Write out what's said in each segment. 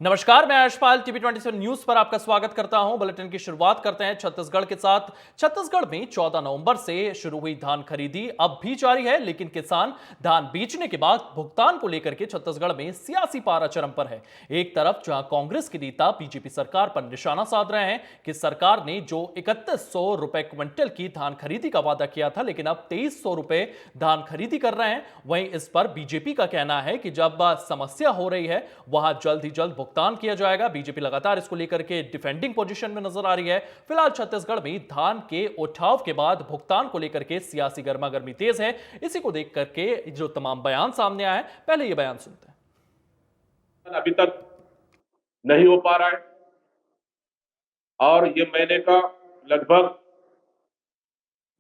नमस्कार, मैं Yashpal TV 27 news पर आपका स्वागत करता हूं। बुलेटिन की शुरुआत करते हैं छत्तीसगढ़ के साथ। छत्तीसगढ़ में 14 नवंबर से शुरू हुई धान खरीदी अब भी जारी है, लेकिन किसान धान बेचने के बाद भुगतान को लेकर के छत्तीसगढ़ में सियासी पारा चरम पर है। एक तरफ जहां कांग्रेस के नेता बीजेपी सरकार पर निशाना साध रहे हैं कि सरकार ने जो 3100 रुपए क्विंटल की धान खरीदी का वादा किया था, लेकिन अब 2300 रुपए धान खरीदी कर रहे हैं। वहीं इस पर बीजेपी का कहना है कि जब समस्या हो रही है वहां जल्द ही जल्द भुगतान किया जाएगा। बीजेपी लगातार इसको लेकर के डिफेंडिंग पोजीशन में नजर आ रही है। फिलहाल छत्तीसगढ़ में धान के उठाव के बाद भुगतान को लेकर के सियासी गर्मागर्मी तेज है। इसी को देख करके जो तमाम बयान सामने आए, पहले ये बयान सुनते हैं। अभी तक नहीं हो पा रहा है और ये महीने का लगभग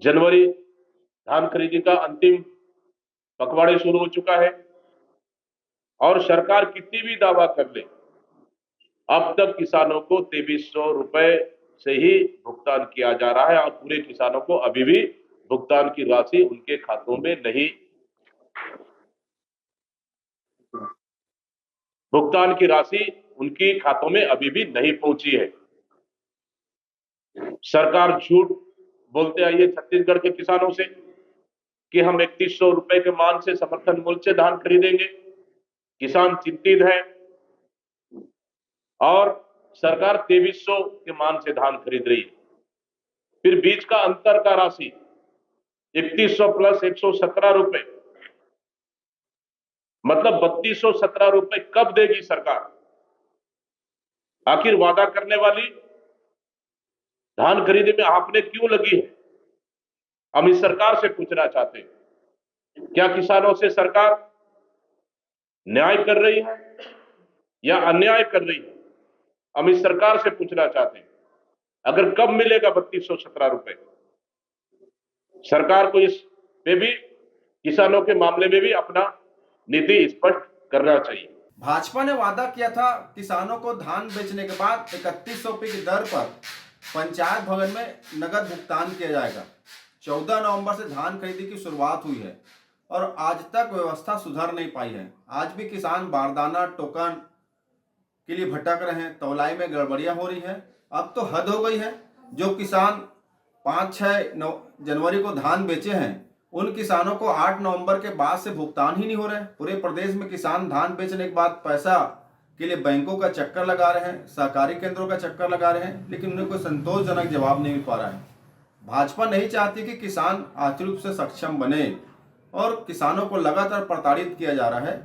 जनवरी धान खरीदी का अंतिम पखवाड़े शुरू हो चुका है और सरकार कितनी भी दावा कर ले, अब तक किसानों को 2300 रुपए से ही भुगतान किया जा रहा है और पूरे किसानों को अभी भी भुगतान की राशि उनके खातों में नहीं, भुगतान की राशि उनके खातों में अभी भी नहीं पहुंची है। सरकार झूठ बोलते आई है छत्तीसगढ़ के किसानों से कि हम 3100 रुपए के मान से समर्थन मूल्य से धान खरीदेंगे। किसान चिंतित है और सरकार 2300 के मान से धान खरीद रही है। फिर बीच का अंतर का राशि 3100 प्लस 117 रुपए, मतलब 3217 रुपए कब देगी सरकार? आखिर वादा करने वाली धान खरीदी में आपने क्यों लगी है? हम इस सरकार से पूछना चाहते हैं, क्या किसानों से सरकार न्याय कर रही है या अन्याय कर रही है? हम इस सरकार से पूछना चाहते हैं, अगर कब मिलेगा 3217 रुपए? सरकार को इस पे भी, किसानों के मामले में भी अपना नीति स्पष्ट करना चाहिए। भाजपा ने वादा किया था किसानों को धान बेचने के बाद 3100 रुपए की दर पर पंचायत भवन में नगद भुगतान किया जाएगा। 14 नवंबर से धान खरीदी की शुरुआत हुई है और आज तक व्यवस्था सुधर नहीं पाई है। आज भी किसान बारदाना टोकन के लिए भटक रहे हैं, तौलाई में गड़बड़ियां हो रही है। अब तो हद हो गई है। जो किसान 5-6 जनवरी को धान बेचे हैं, उन किसानों को 8 नवंबर के बाद से भुगतान ही नहीं हो रहे हैं। पूरे प्रदेश में किसान धान बेचने के बाद पैसा के लिए बैंकों का चक्कर लगा रहे हैं, सहकारी केंद्रों का चक्कर लगा रहे हैं, लेकिन उन्हें कोई संतोषजनक जवाब नहीं मिल पा रहा है। भाजपा नहीं चाहती कि किसान आर्थिक रूप से सक्षम बने और किसानों को लगातार प्रताड़ित किया जा रहा है।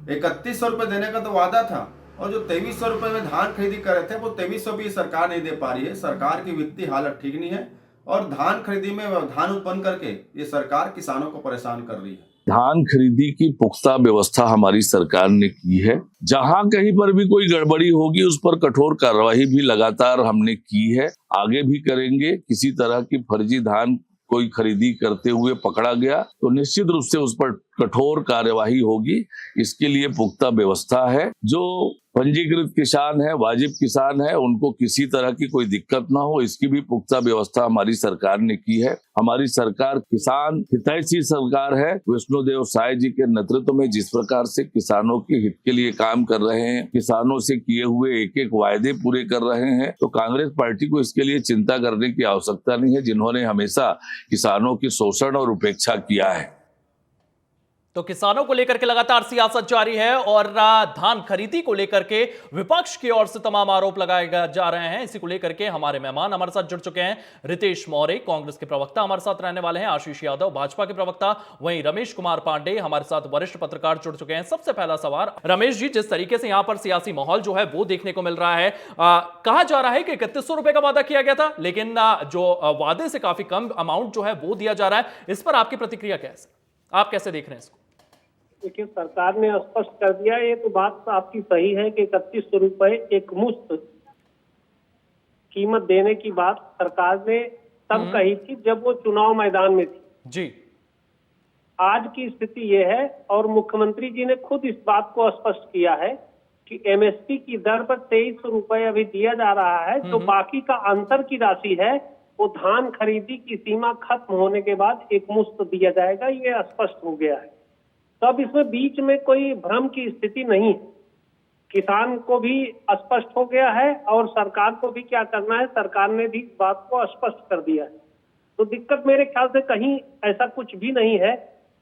3100 रुपये देने का तो वादा था और जो 2300 रुपये में धान खरीदी कर रहे थे, वो 2300 भी सरकार नहीं दे पा रही है। सरकार की वित्तीय हालत ठीक नहीं है और धान खरीदी में व्यवधान उत्पन्न करके ये सरकार किसानों को परेशान कर रही है। धान खरीदी की पुख्ता व्यवस्था हमारी सरकार ने की है। जहां कहीं पर भी कोई गड़बड़ी होगी उस पर कठोर कार्रवाई भी लगातार हमने की है, आगे भी करेंगे। किसी तरह की फर्जी धान कोई खरीदी करते हुए पकड़ा गया तो निश्चित रूप से उस पर कठोर कार्यवाही होगी। इसके लिए पुख्ता व्यवस्था है। जो पंजीकृत किसान है, वाजिब किसान है, उनको किसी तरह की कोई दिक्कत ना हो, इसकी भी पुख्ता व्यवस्था हमारी सरकार ने की है। हमारी सरकार किसान हितैषी सरकार है। विष्णुदेव साय जी के नेतृत्व में जिस प्रकार से किसानों के हित के लिए काम कर रहे हैं, किसानों से किए हुए एक एक वायदे पूरे कर रहे हैं, तो कांग्रेस पार्टी को इसके लिए चिंता करने की आवश्यकता नहीं है, जिन्होंने हमेशा किसानों की शोषण और उपेक्षा किया है। तो किसानों को लेकर के लगातार सियासत जारी है और धान खरीदी को लेकर के विपक्ष की ओर से तमाम आरोप लगाए जा रहे हैं। इसी को लेकर के हमारे मेहमान हमारे साथ जुड़ चुके हैं। रितेश मौर्य कांग्रेस के प्रवक्ता हमारे साथ रहने वाले हैं, आशीष यादव भाजपा के प्रवक्ता, वहीं रमेश कुमार पांडे हमारे साथ वरिष्ठ पत्रकार जुड़ चुके हैं। सबसे पहला सवाल रमेश जी, जिस तरीके से यहां पर सियासी माहौल जो है वो देखने को मिल रहा है, कहा जा रहा है कि 3100 रुपए का वादा किया गया था, लेकिन जो वादे से काफी कम अमाउंट जो है वो दिया जा रहा है, इस पर आपकी प्रतिक्रिया कैसे, आप कैसे देख रहे हैं इसको? देखिए, सरकार ने स्पष्ट कर दिया, ये तो बात आपकी सही है कि 3100 रुपए एक मुश्त कीमत देने की बात सरकार ने तब कही थी जब वो चुनाव मैदान में थी जी। आज की स्थिति ये है और मुख्यमंत्री जी ने खुद इस बात को स्पष्ट किया है कि एमएसपी की दर पर 2300 रुपए अभी दिया जा रहा है। जो बाकी का अंतर की राशि है वो धान खरीदी की सीमा खत्म होने के बाद एक मुश्त दिया जाएगा, ये स्पष्ट हो गया है। तो अब इसमें बीच में कोई भ्रम की स्थिति नहीं है। किसान को भी स्पष्ट हो गया है और सरकार को भी क्या करना है, सरकार ने भी इस बात को स्पष्ट कर दिया है। तो दिक्कत मेरे ख्याल से कहीं ऐसा कुछ भी नहीं है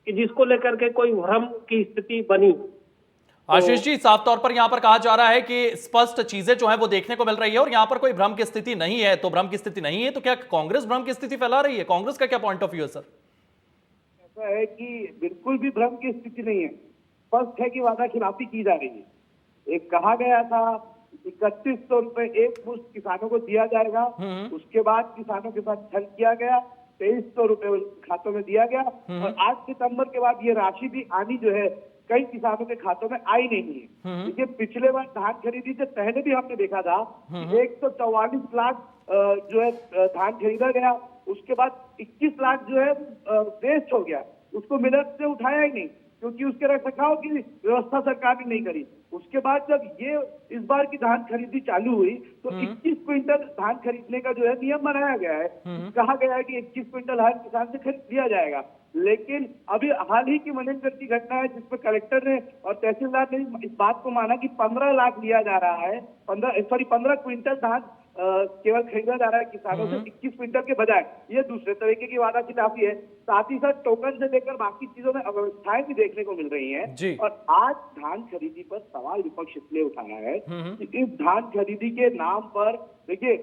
कि जिसको लेकर के कोई भ्रम की स्थिति बनी। आशीष जी, साफ तौर पर यहां पर कहा जा रहा है कि स्पष्ट चीजें जो है वो देखने को मिल रही है और यहां पर कोई भ्रम की स्थिति नहीं है। तो भ्रम की स्थिति नहीं है तो क्या कांग्रेस भ्रम की स्थिति फैला रही है? कांग्रेस का क्या पॉइंट ऑफ व्यू है सर? ऐसा है कि बिल्कुल भी भ्रम की स्थिति नहीं है, स्पष्ट है कि वादा खिलाफी की जा रही है। एक कहा गया था 3100 रुपए एक मुश्त किसानों को दिया जाएगा, उसके बाद किसानों के साथ छल किया गया, 2300 रुपए खातों में दिया गया और 8 सितंबर के बाद ये राशि भी आनी जो है कई किसानों के खातों में आई नहीं है। देखिए पिछले बार धान खरीदी से पहले भी हमने देखा था 144 लाख जो है धान खरीदा गया, उसके बाद 21 लाख जो है वेस्ट हो गया, उसको मिलत से उठाया ही नहीं क्योंकि उसके रखरखाव की व्यवस्था सरकार ने नहीं करी। उसके बाद जब ये इस बार की धान खरीदी चालू हुई तो 21 क्विंटल धान खरीदने का जो है नियम बनाया गया है। कहा गया है कि 21 क्विंटल हर किसान से खरीद लिया जाएगा, लेकिन अभी हाल ही की मनेंद्र की घटना है जिसमें कलेक्टर ने और तहसीलदार ने इस बात को माना कि 15 लाख लिया जा रहा है, 15 क्विंटल धान केवल खरीदा जा रहा है किसानों से 21 क्विंटल के बजाय। ये दूसरे तरीके की वादा खिलाफी है। साथ ही साथ टोकन से लेकर बाकी चीजों में अव्यवस्थाएं भी देखने को मिल रही हैं। और आज धान खरीदी पर सवाल विपक्ष इसलिए उठाना है कि इस धान खरीदी के नाम पर देखिए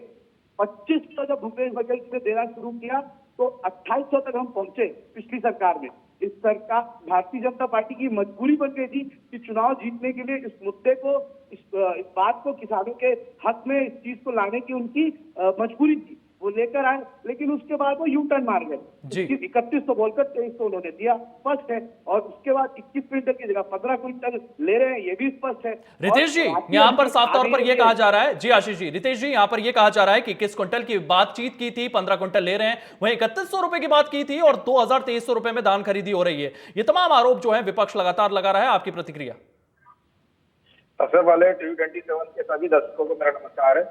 2500 जब भूपेश बघेल ने देना शुरू किया तो 2800 तक हम पहुंचे पिछली सरकार में। इस सरकार भारतीय जनता पार्टी की मजबूरी बन गई थी कि चुनाव जीतने के लिए इस मुद्दे को इस बात को किसानों के हक में इस चीज को लाने की उनकी मजबूरी थी, वो लेकर आए, लेकिन उसके बाद वो यू टर्न मार गए। 3100 बोलकर 2300 उन्होंने दिया, स्पष्ट है। और उसके बाद 21 क्विंटल की जगह 15 क्विंटल ले रहे हैं, ये भी स्पष्ट है। रितेश जी, यहाँ पर साफ तौर पर यह कहा जा रहा है, जी आशीष जी, रितेश जी, यहाँ पर यह कहा जा रहा है कि 21 क्विंटल की बातचीत की थी, 15 क्विंटल ले रहे हैं, वहीं 3100 रुपए की बात की थी और 2300 रुपए में धान खरीदी हो रही है। ये तमाम आरोप जो है विपक्ष लगातार लगा रहा है, आपकी प्रतिक्रिया? सबसे पहले टीवी 27 के सभी दर्शकों को मेरा नमस्कार है।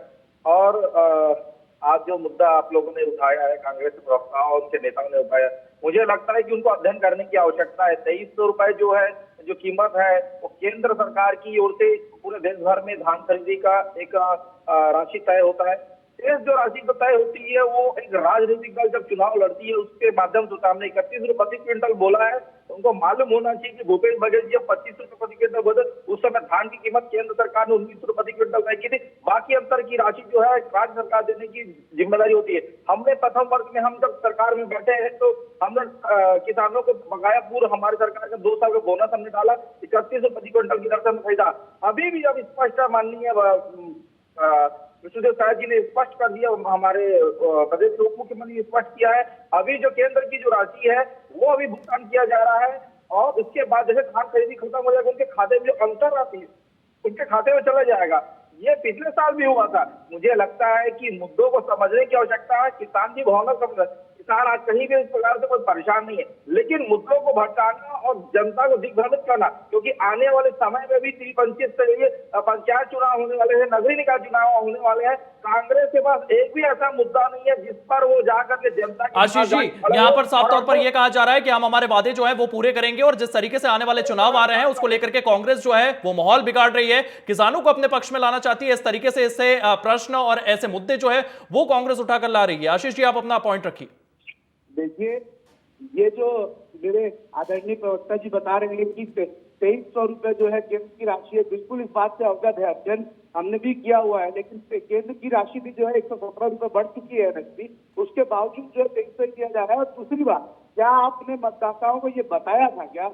और आज जो मुद्दा आप लोगों ने उठाया है, कांग्रेस के प्रवक्ताओं और उनके नेताओं ने उठाया, मुझे लगता है कि उनको अध्ययन करने की आवश्यकता है। 2300 रुपए जो है, जो कीमत है, वो केंद्र सरकार की ओर से पूरे देश भर में धान खरीदी का एक राशि तय होता है। शेष जो राशि तय होती है वो एक राजनीतिक दल जब चुनाव लड़ती है उसके माध्यम से सामने 31 रुपए प्रति क्विंटल बोला है, तो उनको मालूम होना चाहिए कि भूपेश बघेल जी 25 रुपए प्रति क्विंटल बोले, उस समय धान की कीमत केंद्र सरकार ने 19 रुपए प्रति क्विंटल तय की थी। बाकी अंतर की राशि जो है राज्य सरकार देने की जिम्मेदारी होती है। हमने प्रथम वर्ष में हम जब सरकार में बैठे हैं तो हमने किसानों को बकाया पूर्व हमारी सरकार का 2 साल का बोनस हमने डाला, 31 रुपए प्रति क्विंटल की दर से खरीदा। अभी भी जब स्पष्ट माननीय विष्णुदेव साय जी ने स्पष्ट कर दिया, हमारे प्रदेश के उप मुख्यमंत्री ने स्पष्ट किया है, अभी जो केंद्र की जो राशि है वो अभी भुगतान किया जा रहा है और उसके बाद जैसे धान खरीदी खत्म हो जाएगा उनके खाते में जो अंतर राशि है उनके खाते में चला जाएगा। ये पिछले साल भी हुआ था। मुझे लगता है कि मुद्दों को समझने की आवश्यकता है। किसान की भावना समझ, किसान आज कहीं भी इस प्रकार से कोई परेशान नहीं है, लेकिन मुद्दों को भटकाना और जनता को दिग्भ्रमित करना, क्योंकि आने वाले समय में भी 30-25 से लिए पंचायत चुनाव होने वाले हैं, नगरीय निकाय चुनाव होने वाले हैं। कांग्रेस के पास एक भी ऐसा मुद्दा नहीं है जिस पर वो जाकर के जनता की आशीष जी, यहाँ पर साफ तौर पर यह कहा जा रहा है कि हम हमारे वादे जो है वो पूरे करेंगे और जिस तरीके से आने वाले चुनाव आ रहे हैं उसको लेकर के कांग्रेस जो है वो माहौल बिगाड़ रही है, किसानों को अपने पक्ष में लाना चाहती है, इस तरीके से इससे प्रश्न और ऐसे मुद्दे जो है वो कांग्रेस उठाकर ला रही है। आशीष जी, आप अपना पॉइंट रखिए। देखिए, ये जो मेरे आदरणीय प्रवक्ता जी बता रहे हैं कि 2300 रुपए जो है केंद्र की राशि है, बिल्कुल इस बात से अवगत है, अध्ययन हमने भी किया हुआ है, लेकिन केंद्र की राशि भी जो है 117 रुपए बढ़ चुकी है एमएसपी, उसके बावजूद जो है 2300 दिया जा रहा है। और दूसरी बात, क्या आपने मतदाताओं को ये बताया था क्या?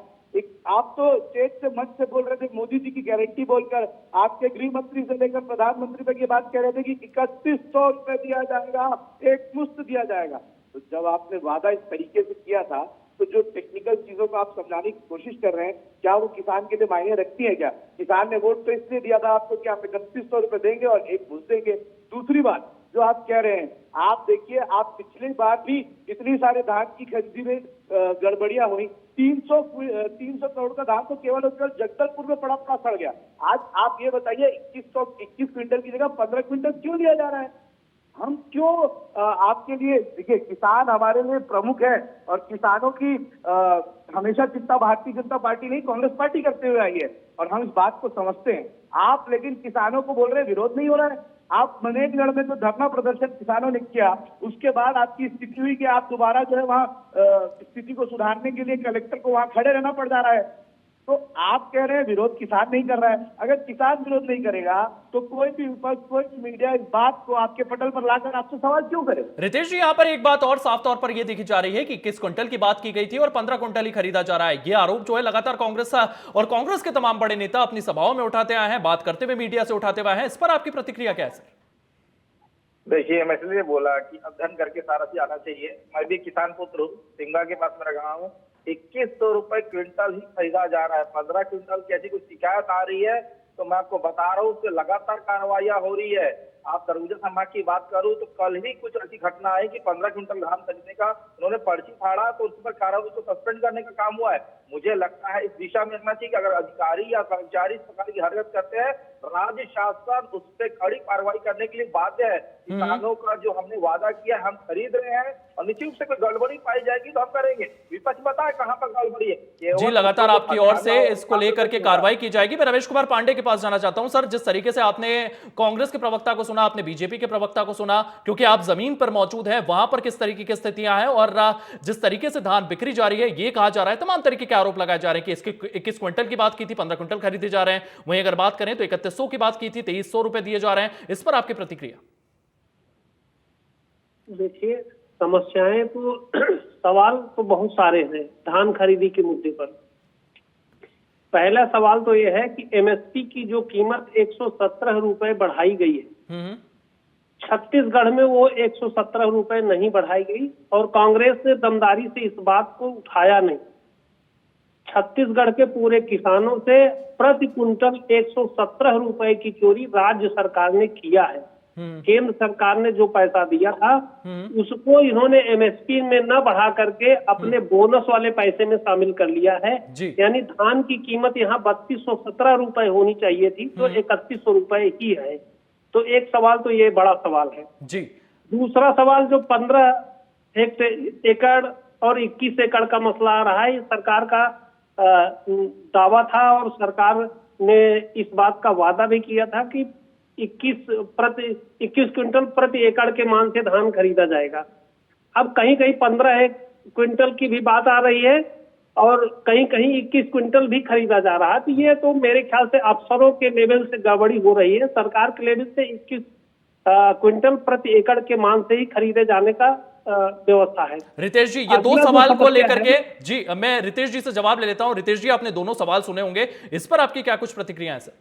आप तो स्टेज से मंच से बोल रहे थे, मोदी जी की गारंटी बोलकर आपके गृह मंत्री से लेकर प्रधानमंत्री तक ये बात कह रहे थे कि 3100 रुपए दिया जाएगा, एक मुश्त दिया जाएगा। तो जब आपने वादा इस तरीके से किया था तो जो टेक्निकल चीजों को आप समझाने की कोशिश कर रहे हैं, क्या वो किसान के लिए मायने रखती है क्या? किसान ने वोट तो इसलिए दिया था आपको कि आप 3100 रुपए देंगे और एक मुश्त देंगे। दूसरी बात जो आप कह रहे हैं, आप देखिए, आप पिछली बार भी इतनी सारे धान की खरीदी में गड़बड़ियां हुई, 300 करोड़ का धान तो केवल जगदलपुर में पड़ा सड़ गया। आज आप ये बताइए 21 क्विंटल की जगह 15 क्विंटल क्यों लिया जा रहा है? हम क्यों आपके लिए, देखिए किसान हमारे लिए प्रमुख है और किसानों की हमेशा चिंता भारतीय जनता पार्टी नहीं कांग्रेस पार्टी करते हुए आई है और हम इस बात को समझते हैं। आप लेकिन किसानों को बोल रहे हैं विरोध नहीं हो रहा है। आप मनेकगढ़ में जो धरना प्रदर्शन किसानों ने किया उसके बाद आपकी स्थिति हुई कि आप दोबारा जो है वहाँ स्थिति को सुधारने के लिए कलेक्टर को वहाँ खड़े रहना पड़ जा रहा है। तो आप कह रहे हैं विरोध किसान नहीं कर रहा है। अगर किसान विरोध नहीं करेगा तो कोई भी विपक्ष, कोई भी मीडिया इस बात को आपके पटल पर लाकर आपसे सवाल क्यों करे? रितेश जी, यहाँ पर एक बात और साफ तौर पर यह देखी जा रही है कि 21 क्विंटल की बात की गई थी और 15 क्विंटल ही खरीदा जा रहा है। ये आरोप जो है लगातार कांग्रेस और कांग्रेस के तमाम बड़े नेता अपनी सभाओं में उठाते आए हैं, बात करते हुए मीडिया से उठाते हुए हैं। इस पर आपकी प्रतिक्रिया क्या है सर? देखिए, मैं इसलिए बोला कि अध्ययन करके सारा चीज आना चाहिए। मैं भी किसान पुत्र हूँ, सिंगा के पास में रहा हूँ। 2100 रुपए क्विंटल ही खरीदा जा रहा है। 15 क्विंटल की ऐसी कुछ शिकायत आ रही है तो मैं आपको बता रहा हूँ उससे लगातार कार्रवाइयां हो रही है। आप सरगुजा संभाग की बात करूं तो कल ही कुछ ऐसी घटना है कि 15 क्विंटल धान खरीदने का उन्होंने पर्ची फाड़ा तो उस पर कार्रवाई को सस्पेंड करने का काम हुआ है। मुझे लगता है इस दिशा में रहना चाहिए कि अगर अधिकारी या कर्मचारी इस प्रकार की हरकत करते हैं, राज्य शासन उस पर कड़ी कार्रवाई करने के लिए बाध्य है। किसानों का जो हमने वादा किया हम खरीद रहे हैं और निश्चित रूप से कोई गड़बड़ी पाई जाएगी तो हम करेंगे। विपक्ष बताए कहां पर गड़बड़ी है। जी, लगातार आपकी ओर से इसको लेकर के कार्रवाई की जाएगी। मैं रमेश कुमार पांडे के पास जाना चाहता हूं। सर, जिस तरीके से आपने कांग्रेस के प्रवक्ता को सुना, आपने बीजेपी के प्रवक्ता को सुना, क्योंकि आप जमीन पर मौजूद हैं, वहां पर किस तरीके की स्थितियां हैं और जिस तरीके से धान बिक्री जा रही है, ये कहा जा रहा है, तमाम तरीके के आरोप लगाए जा रहे हैं कि इसके 21 क्विंटल की बात की थी, 15 क्विंटल खरीदे जा रहे हैं। वहीं अगर बात करें तो 3100 की बात की थी, 2300 रुपए दिए जा रहे हैं। इस पर आपकी प्रतिक्रिया? देखिए, समस्याएं तो सवाल तो बहुत सारे हैं धान खरीदी के मुद्दे पर। पहला सवाल तो यह है कि एमएसपी की जो कीमत 117 रुपए बढ़ाई गई है, छत्तीसगढ़ में वो 117 रुपए नहीं बढ़ाई गई और कांग्रेस ने दमदारी से इस बात को उठाया नहीं। छत्तीसगढ़ के पूरे किसानों से प्रति कुंटल 117 रुपए की चोरी राज्य सरकार ने किया है। केंद्र सरकार ने जो पैसा दिया था उसको इन्होंने एमएसपी में न बढ़ा करके अपने बोनस वाले पैसे में शामिल कर लिया है। यानी धान की कीमत यहाँ 3217 रुपए होनी चाहिए थी तो 3100 रुपए ही है। तो एक सवाल तो ये बड़ा सवाल है जी। दूसरा सवाल जो 15 एकड़ और 21 एकड़ का मसला आ रहा है, ये सरकार का दावा था और सरकार ने इस बात का वादा भी किया था कि 21 क्विंटल प्रति एकड़ के मान से धान खरीदा जाएगा। अब कहीं कहीं 15 क्विंटल की भी बात आ रही है और कहीं कहीं 21 क्विंटल भी खरीदा जा रहा है। तो ये तो मेरे ख्याल से अफसरों के लेवल से गड़बड़ी हो रही है। सरकार के लेवल से 21 क्विंटल प्रति एकड़ के मान से ही खरीदे जाने का व्यवस्था है। रितेश जी, ये दो सवाल को लेकर के जी मैं रितेश जी से जवाब ले लेता हूं। रितेश जी, आपने दोनों सवाल सुने होंगे, इस पर आपकी क्या कुछ प्रतिक्रिया है सर?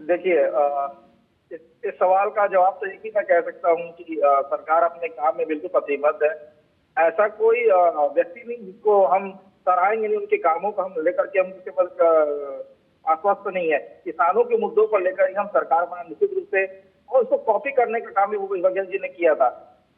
देखिए, इस सवाल का जवाब तो एक ही मैं कह सकता हूं कि सरकार अपने काम में बिल्कुल प्रतिबद्ध है। ऐसा कोई व्यक्ति नहीं जिसको हम सराहेंगे नहीं, उनके कामों को हम लेकर के हम उसके पर आश्वस्त नहीं है। किसानों के मुद्दों को लेकर ही हम सरकार में निश्चित रूप से और उसको कॉपी करने का काम भी भूपेश बघेल जी ने किया था।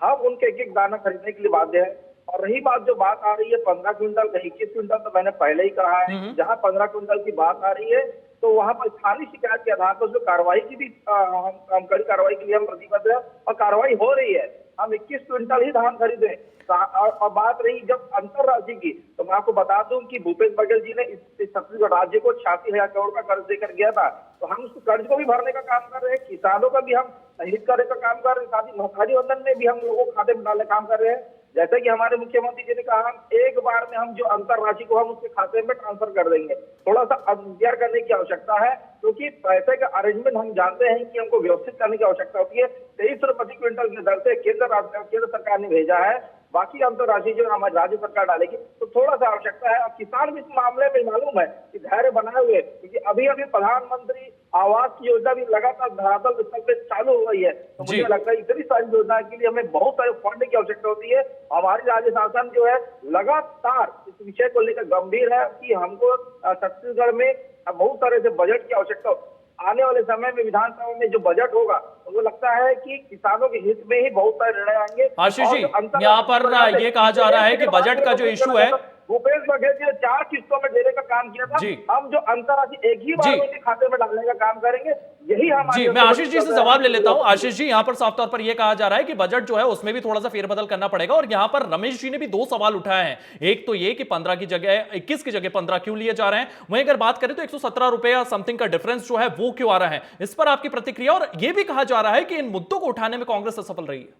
हम उनके एक एक दाना खरीदने के लिए बाध्य है। और रही बात जो बात आ रही है 15 क्विंटल का 21 क्विंटल, तो मैंने पहले ही कहा है जहां 15 क्विंटल की बात आ रही है तो वहां पर स्थानीय शिकायत के आधार पर जो कार्रवाई की भी हम कड़ी कार्रवाई के लिए हम प्रतिबद्ध है और कार्रवाई हो रही है। हम 21 क्विंटल ही धान खरीदे। और बात रही जब अंतरराज्यीय की, तो मैं आपको बता दूं कि भूपेश बघेल जी ने इस छत्तीसगढ़ राज्य को 86,000 करोड़ का कर्ज देकर गया था। तो हम उस कर्ज को भी भरने का काम कर रहे हैं, किसानों का भी हम हित करने का काम कर रहे हैं, साथ ही महतारी वंदन में भी हम लोगों को खाते में डालने का काम कर रहे हैं। जैसे कि हमारे मुख्यमंत्री जी ने कहा, एक बार में हम जो अंतरराशि को हम उसके खाते में ट्रांसफर कर देंगे। थोड़ा सा इंतजार करने की आवश्यकता है क्योंकि पैसे का अरेंजमेंट हम जानते हैं कि हमको व्यवस्थित करने की आवश्यकता होती है। 23 रुपए प्रति क्विंटल की दर से केंद्र सरकार ने भेजा है, बाकी अंतरराशि जो हमारी राज्य सरकार डालेगी। तो थोड़ा सा आवश्यकता है। अब किसान भी इस मामले में मालूम है कि धैर्य बनाए हुए, क्योंकि अभी अभी प्रधानमंत्री आवास की योजना भी लगातार धरातल स्तर पे चालू हो रही है। तो मुझे लगता है इतनी सारी योजना के लिए हमें बहुत सारे फंड की आवश्यकता होती है। हमारी राज्य शासन जो है लगातार इस विषय को लेकर गंभीर है कि हमको छत्तीसगढ़ में बहुत सारे से बजट की आवश्यकता आने वाले समय में विधानसभा में जो बजट होगा तो वो लगता है कि किसानों के हित में ही बहुत सारे निर्णय आएंगे। आशीष जी, यहाँ पर ये कहा जा रहा है कि बजट का जो इशू है भूपेश बघेल जी ने 4 किस्तों में देने का काम किया था। जी। हम जो अंतरराशि एक ही बार जी। उनके खाते में डालने का काम करेंगे, यही हमारी। जी, मैं आशीष जी से जवाब ले लेता हूं। आशीष जी, यहां पर साफ तौर पर यह कहा जा रहा है कि बजट जो है उसमें भी थोड़ा सा फेरबदल करना पड़ेगा, और यहां पर रमेश जी ने भी 2 सवाल उठाए हैं। एक तो ये कि 15 की जगह 21 की जगह 15 क्यों लिए जा रहे हैं, वहीं अगर बात करें तो 117 रुपए समथिंग का डिफरेंस जो है वो क्यों आ रहा है, इस पर आपकी प्रतिक्रिया। और यह भी कहा जा रहा है कि इन मुद्दों को उठाने में कांग्रेस असफल रही है।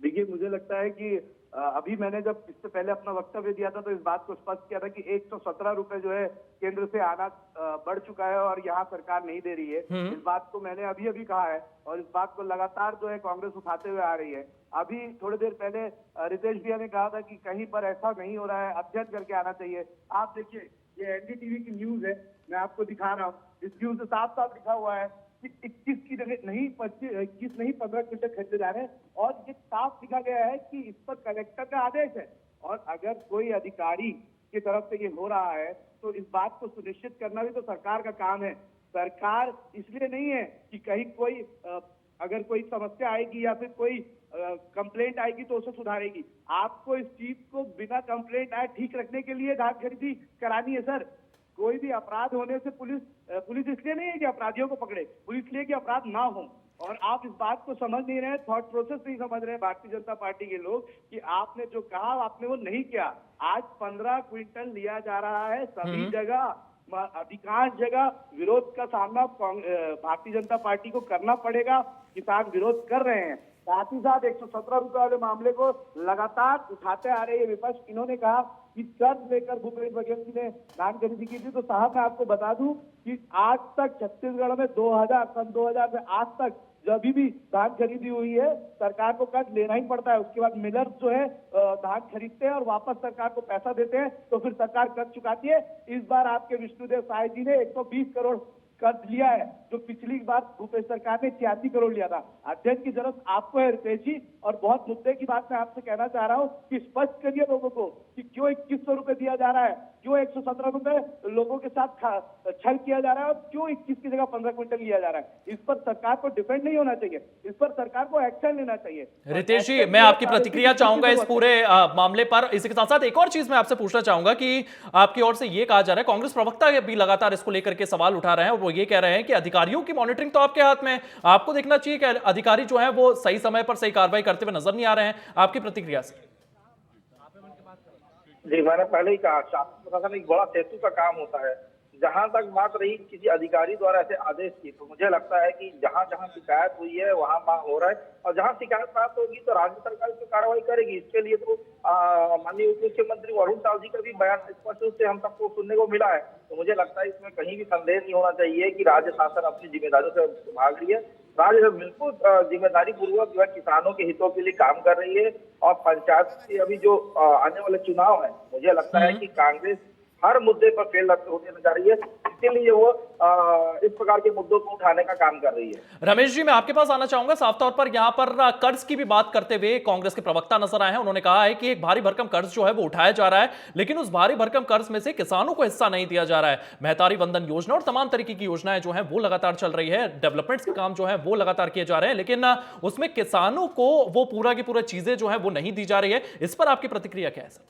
देखिए, मुझे लगता है कि अभी मैंने जब इससे पहले अपना वक्तव्य दिया था तो इस बात को स्पष्ट किया था कि 117 रुपए जो है केंद्र से आना बढ़ चुका है और यहाँ सरकार नहीं दे रही है। इस बात को मैंने अभी अभी कहा है और इस बात को लगातार जो है कांग्रेस उठाते हुए आ रही है। अभी थोड़ी देर पहले रितेश भैया ने कहा था कि कहीं पर ऐसा नहीं हो रहा है, अध्ययन करके आना चाहिए। आप देखिए, ये एनडीटीवी की न्यूज है, मैं आपको दिखा रहा हूँ। इस न्यूज में साफ साफ लिखा हुआ है कि 21 की जगह नहीं 21 नहीं 15 क्विंटल खरीदे जा रहे हैं, और ये साफ लिखा गया है कि इस पर कलेक्टर का आदेश है। और अगर कोई अधिकारी की तरफ से ये हो रहा है तो इस बात को सुनिश्चित करना भी तो सरकार का काम है। सरकार इसलिए नहीं है कि कहीं कोई अगर कोई समस्या आएगी या फिर कोई कंप्लेंट आएगी तो उसे सुधारेगी। आपको इस चीज को बिना कंप्लेंट आए ठीक रखने के लिए धान खरीदी करानी है सर। कोई भी अपराध होने से पुलिस इसलिए नहीं है कि अपराधियों को पकड़े, पुलिस इसलिए कि अपराध ना हो। और आप इस बात को समझ नहीं रहे, थॉट प्रोसेस नहीं समझ रहे भारतीय जनता पार्टी के लोग कि आपने जो कहा आपने वो नहीं किया। आज 15 क्विंटल लिया जा रहा है, सभी जगह अधिकांश जगह विरोध का सामना भारतीय जनता पार्टी को करना पड़ेगा। किसान विरोध कर रहे हैं, साथ ही साथ 117 रुपए वाले मामले को लगातार उठाते आ रहे हैं विपक्ष। इन्होंने कहा कि कर्ज लेकर भूपेश बघेल जी ने धान खरीदी की थी, तो साहब मैं आपको बता दूं कि आज तक छत्तीसगढ़ में सन 2000 से आज तक जब भी धान खरीदी हुई है सरकार को कर्ज लेना ही पड़ता है। उसके बाद मिलर जो है धान खरीदते हैं और वापस सरकार को पैसा देते हैं, तो फिर सरकार कर्ज चुकाती है। इस बार आपके विष्णुदेव साय जी ने 120 करोड़ कर्ज लिया है, जो पिछली बार भूपेश सरकार ने 86 करोड़ लिया था। अध्ययन की जरूरत आपको है रितेश जी, और बहुत मुद्दे की बात मैं आपसे कहना चाह रहा हूँ कि स्पष्ट करिए लोगों को कि क्यों 2100 रुपए दिया जा रहा है, क्यों 117 रुपए लोगों के साथ छल किया जा रहा है, और क्यों 21 की जगह 15 क्विंटल लिया जा रहा है। इस पर सरकार को डिफेंड नहीं होना चाहिए, इस पर सरकार को एक्शन लेना चाहिए। रितेश जी, मैं आपकी प्रतिक्रिया चाहूंगा इस पूरे मामले पर। इसी के साथ साथ एक और चीज मैं आपसे पूछना चाहूंगा कि आपकी ओर से यह कहा जा रहा है, कांग्रेस प्रवक्ता भी लगातार इसको लेकर के सवाल उठा रहे हैं, और वो ये कह रहे हैं कि अधिकारियों की मॉनिटरिंग तो आपके हाथ में है, आपको देखना चाहिए कि अधिकारी जो है वो सही समय पर सही कार्रवाई करते हुए नजर नहीं आ रहे हैं। आपकी प्रतिक्रिया से। जी, मैंने पहले ही कहा, शासन प्रशासन एक बड़ा सेतु का काम होता है। जहां तक बात रही किसी अधिकारी द्वारा ऐसे आदेश की, तो मुझे लगता है कि जहां जहां शिकायत हुई है वहां मांग हो रहा है, और जहां शिकायत प्राप्त होगी तो राज्य सरकार इस पर कार्रवाई करेगी। इसके लिए तो माननीय उप मुख्यमंत्री वरुण साव जी का भी बयान स्पष्ट रूप से हम सबको सुनने को मिला है। तो मुझे लगता है इसमें कहीं भी संदेह नहीं होना चाहिए कि राज्य शासन अपनी जिम्मेदारियों से भाग रही है। राज्य बिल्कुल जिम्मेदारी पूर्वक जो है किसानों के हितों के लिए काम कर रही है। और पंचायत के अभी जो आने वाले चुनाव है, मुझे लगता है कि कांग्रेस हर मुद्दे पर फेल होने जा रही है, इसलिए वो इस प्रकार के मुद्दों को उठाने का काम कर रही है। रमेश जी, मैं आपके पास आना चाहूंगा। साफ तौर पर यहां पर कर्ज की भी बात करते हुए कांग्रेस के प्रवक्ता नजर आए हैं। उन्होंने कहा है कि एक भारी भरकम कर्ज जो है वो उठाया जा रहा है, लेकिन उस भारी भरकम कर्ज में से किसानों को हिस्सा नहीं दिया जा रहा है। महतारी वंदन योजना और तमाम तरीके की योजनाएं जो है वो लगातार चल रही है, डेवलपमेंट्स के काम जो है वो लगातार किए जा रहे हैं, लेकिन उसमें किसानों को वो पूरा की पूरा चीजें जो है वो नहीं दी जा रही है। इस पर आपकी प्रतिक्रिया क्या है सर?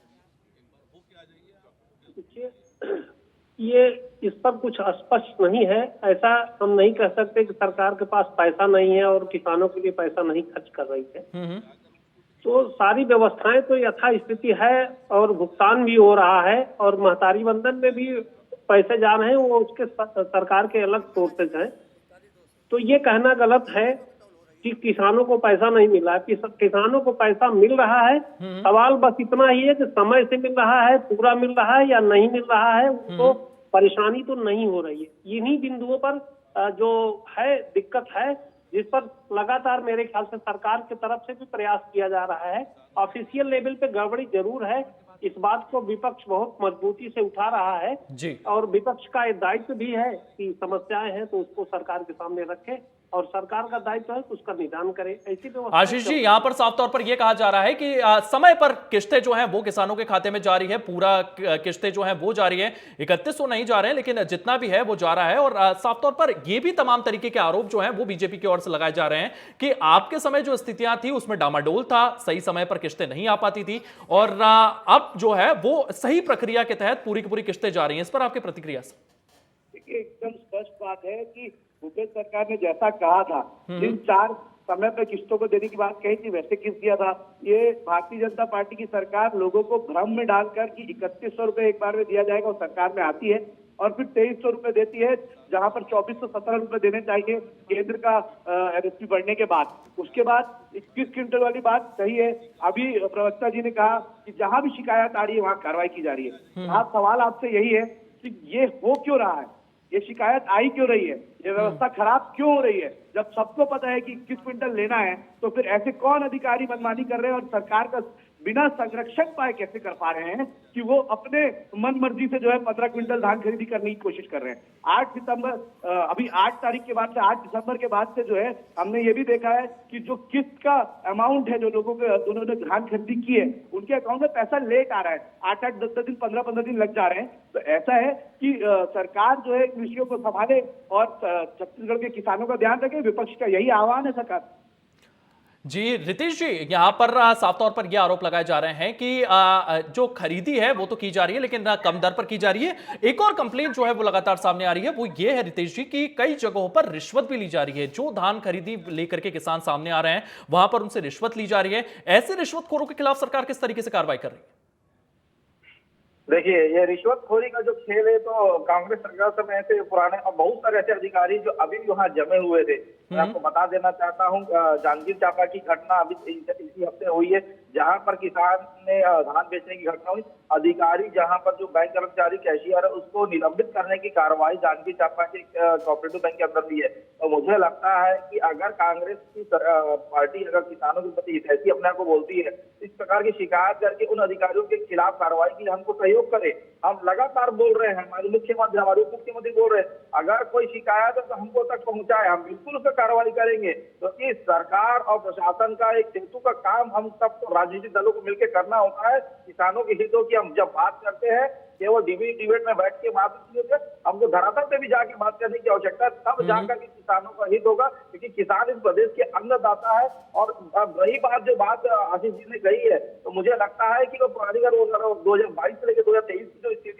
ये इस पर कुछ स्पष्ट नहीं है। ऐसा हम नहीं कह सकते कि सरकार के पास पैसा नहीं है और किसानों के लिए पैसा नहीं खर्च कर रही है। तो सारी व्यवस्थाएं तो यथास्थिति है और भुगतान भी हो रहा है, और महतारी वंदन में भी पैसे जा रहे हैं, वो उसके सरकार के अलग सोर्सेज हैं। तो ये कहना गलत है कि किसानों को पैसा नहीं मिला है। किसानों को पैसा मिल रहा है, सवाल बस इतना ही है कि समय से मिल रहा है, पूरा मिल रहा है या नहीं मिल रहा है, उनको परेशानी तो नहीं हो रही है। इन्हीं बिंदुओं पर जो है दिक्कत है, जिस पर लगातार मेरे ख्याल से सरकार की तरफ से भी प्रयास किया जा रहा है। ऑफिशियल लेवल पे गड़बड़ी जरूर है, इस बात को विपक्ष बहुत मजबूती से उठा रहा है जी। और विपक्ष का एक दायित्व भी है कि समस्याएं हैं तो उसको सरकार के सामने रखे, और सरकार का दायित्व है कि उसका निदान करे। ऐसी व्यवस्था। आशीष जी, यहां पर साफ तौर पर यह कहा जा रहा है कि समय पर किस्तें जो हैं वो किसानों के खाते में जारी है, पूरा किस्तें जो हैं वो जारी है, 3100 नहीं जा रहे हैं, लेकिन जितना भी है वो जा रहा है। और साफ तौर पर यह भी तमाम तरीके के आरोप जो हैं वो बीजेपी की ओर से लगाए जा रहे हैं कि आपके समय जो स्थितियां थी उसमें डामाडोल था, सही समय पर किस्तें नहीं आ पाती थी, और अब अब जो है वो सही प्रक्रिया के तहत पूरी की पूरी किस्तें जा रही हैं। इस पर आपकी प्रतिक्रिया सर? देखिए, एकदम स्पष्ट बात है कि भूपेश सरकार ने जैसा कहा था, जिन 4 समय पर किस्तों को देने की बात कही थी, वैसे किस्त दिया था। ये भारतीय जनता पार्टी की सरकार लोगों को भ्रम में डालकर कि 3100 रुपए एक बार में दिया जाएगा, वो सरकार में आती है और फिर 2300 रुपए देती है, जहां पर 2417 रुपए देने चाहिए केंद्र का एमएसपी बढ़ने के बाद। उसके बाद 21 क्विंटल वाली बात सही है। अभी प्रवक्ता जी ने कहा कि जहां भी शिकायत आ रही है वहां कार्रवाई की जा रही है। आप सवाल आपसे यही है कि ये हो क्यों रहा है, ये शिकायत आई क्यों रही है, ये व्यवस्था खराब क्यों हो रही है? जब सबको पता है कि 21 क्विंटल लेना है, तो फिर ऐसे कौन अधिकारी मनमानी कर रहे हैं और सरकार का बिना संरक्षण पाए कैसे कर पा रहे हैं कि वो अपने मन मर्जी से जो है 15 क्विंटल धान खरीदी करने की कोशिश कर रहे हैं। 8 सितंबर अभी 8 तारीख के बाद से 8 दिसंबर के बाद से जो है हमने ये भी देखा है कि जो किस्त का अमाउंट है, जो लोगों के उन्होंने धान खरीदी की है, उनके अकाउंट में पैसा लेट आ रहा है। 8-8 10-10 दिन 15-15 दिन लग जा रहे हैं। तो ऐसा है कि सरकार जो है इन विषयों को संभाले और छत्तीसगढ़ के किसानों का ध्यान रखे। विपक्ष का यही आह्वान है सरकार। जी रितेश जी, यहां पर साफ तौर पर यह आरोप लगाए जा रहे हैं कि जो खरीदी है वो तो की जा रही है, लेकिन कम दर पर की जा रही है। एक और कंप्लेंट जो है वो लगातार सामने आ रही है, वो ये है रितेश जी कि कई जगहों पर रिश्वत भी ली जा रही है। जो धान खरीदी लेकर के किसान सामने आ रहे हैं, वहां पर उनसे रिश्वत ली जा रही है। ऐसे रिश्वतखोरों के खिलाफ सरकार किस तरीके से कार्रवाई कर रही है? देखिए, ये रिश्वतखोरी का जो खेल है, तो कांग्रेस सरकार समय ऐसे पुराने और बहुत सारे ऐसे अधिकारी जो अभी भी वहां जमे हुए थे। मैं आपको बता देना चाहता हूं, जांजगीर चांपा की घटना अभी इसी हफ्ते हुई है, जहां पर किसान ने धान बेचने की घटना हुई। अधिकारी जहां पर जो बैंक कर्मचारी कैशियर है, उसको निलंबित करने की कार्रवाई जांजगीर चांपा के कोऑपरेटिव बैंक के अंदर भी है। तो मुझे लगता है कि अगर कांग्रेस की पार्टी अगर किसानों के प्रति हितैषी अपने आप को बोलती है, इस प्रकार की शिकायत करके उन अधिकारियों के खिलाफ कार्रवाई के लिए हमको सहयोग करे। हम लगातार बोल रहे हैं, हमारे मुख्यमंत्री हमारे उप मुख्यमंत्री बोल रहे हैं, अगर कोई शिकायत है तो हमको तक पहुंचाए, हम बिल्कुल उस पर कार्रवाई करेंगे। तो इस सरकार और प्रशासन का एक सेतु का काम हम सबको राजनीतिक दलों को मिलकर करना होता है। किसानों के हितों की हम जब बात करते हैं, केवल डिबेट में बैठ के बात नहीं होती, हमको धरातल पे भी जाके बात करने की आवश्यकता है, तब जाकर के किसानों का हित होगा, क्योंकि किसान इस प्रदेश के अन्नदाता है। और वही बात जो बात आशीष जी ने कही है, तो मुझे लगता है कि वो पुरानी 2022 से लेकर 2023 की जो स्थिति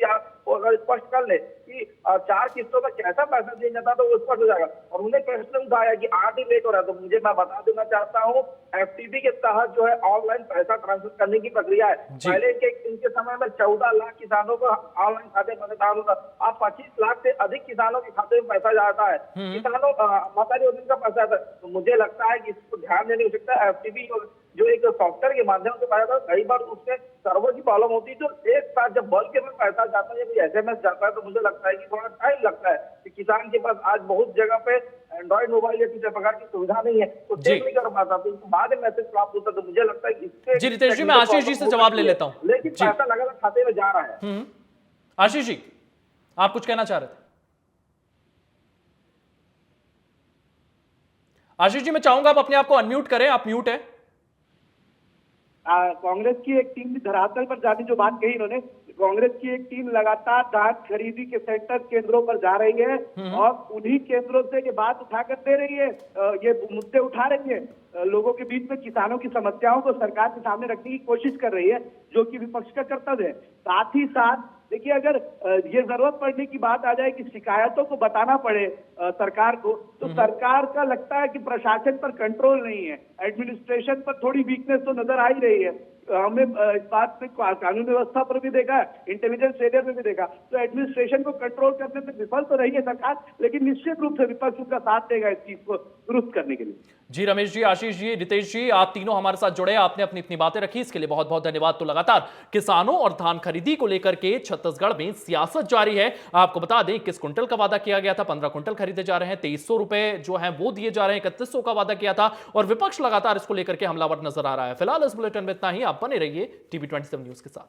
वो अगर स्पष्ट कर ले कि 4 किस्तों में कैसा पैसा दिया जाता है, तो वो स्पष्ट हो जाएगा। और उन्हें प्रश्न उठाया कि 8 ही लेट हो रहा है, तो मुझे मैं बता देना चाहता हूँ, एफटीपी के तहत जो है ऑनलाइन पैसा ट्रांसफर करने की प्रक्रिया है। पहले इनके समय में 14 लाख किसानों को ऑनलाइन खाते में दान होता, अब 25 लाख से अधिक किसानों के खाते में पैसा जाता है। किसानों माता योजना का पैसा आता है। तो मुझे लगता है कि इसको ध्यान देने की आवश्यकता है। एफटीपी जो एक सॉफ्टवेयर के माध्यम से पाया था, कई बार उसमें सर्वर की प्रॉब्लम होती है, तो एक साथ जब बल्क में पैसा जाता है, कोई एसएमएस जाता है, तो मुझे लगता है कि थोड़ा टाइम लगता है कि किसान के पास आज बहुत जगह पे एंड्रॉइड मोबाइल या किसी प्रकार की सुविधा नहीं है, तो चेक नहीं कर पाता, तो बाद में मैसेज प्राप्त होता है। तो मुझे लगता है कि इससे जी रितेश जी, मैं आशीष जी से जवाब ले लेता हूं, लेकिन पैसा लगातार खाते में जा रहा है। आशीष जी, आप कुछ कहना चाह रहे थे? आशीष जी, मैं चाहूंगा आप अपने आप को अनम्यूट करें, आप म्यूट है। कांग्रेस की एक टीम धरातल पर जाने जो बात कही इन्होंने, कांग्रेस की एक टीम लगातार धान खरीदी के सेंटर केंद्रों पर जा रही है और उन्हीं केंद्रों से ये बात उठाकर दे रही है, ये मुद्दे उठा रही है, लोगों के बीच में किसानों की समस्याओं को सरकार के सामने रखने की कोशिश कर रही है, जो कि विपक्ष का कर्तव्य है। साथ ही साथ देखिए, अगर ये जरूरत पड़ने की बात आ जाए कि शिकायतों को बताना पड़े सरकार को, तो सरकार का लगता है कि प्रशासन पर कंट्रोल नहीं है, एडमिनिस्ट्रेशन पर थोड़ी वीकनेस तो नजर आ ही रही है। हमने इस बात में कानून व्यवस्था पर भी देखा, इंटेलिजेंस फेलियर में भी देखा। तो एडमिनिस्ट्रेशन को कंट्रोल करने में विफल तो रही है सरकार, लेकिन निश्चित रूप से विपक्ष उनका साथ देगा इस चीज को दुरुस्त करने के लिए। जी रमेश जी, आशीष जी, रितेश जी, आप तीनों हमारे साथ जुड़े, आपने अपनी अपनी बातें रखी, इसके लिए बहुत बहुत धन्यवाद। तो लगातार किसानों और धान खरीदी को लेकर के छत्तीसगढ़ में सियासत जारी है। आपको बता दें, 21 क्विंटल का वादा किया गया था, 15 क्विंटल खरीदे जा रहे हैं, 2300 रुपए जो है वो दिए जा रहे हैं, 3100 का वादा किया था, और विपक्ष लगातार इसको लेकर के हमलावर नजर आ रहा है। फिलहाल इस बुलेटिन में इतना ही। आप बने रहिए टीवी 27 न्यूज के साथ।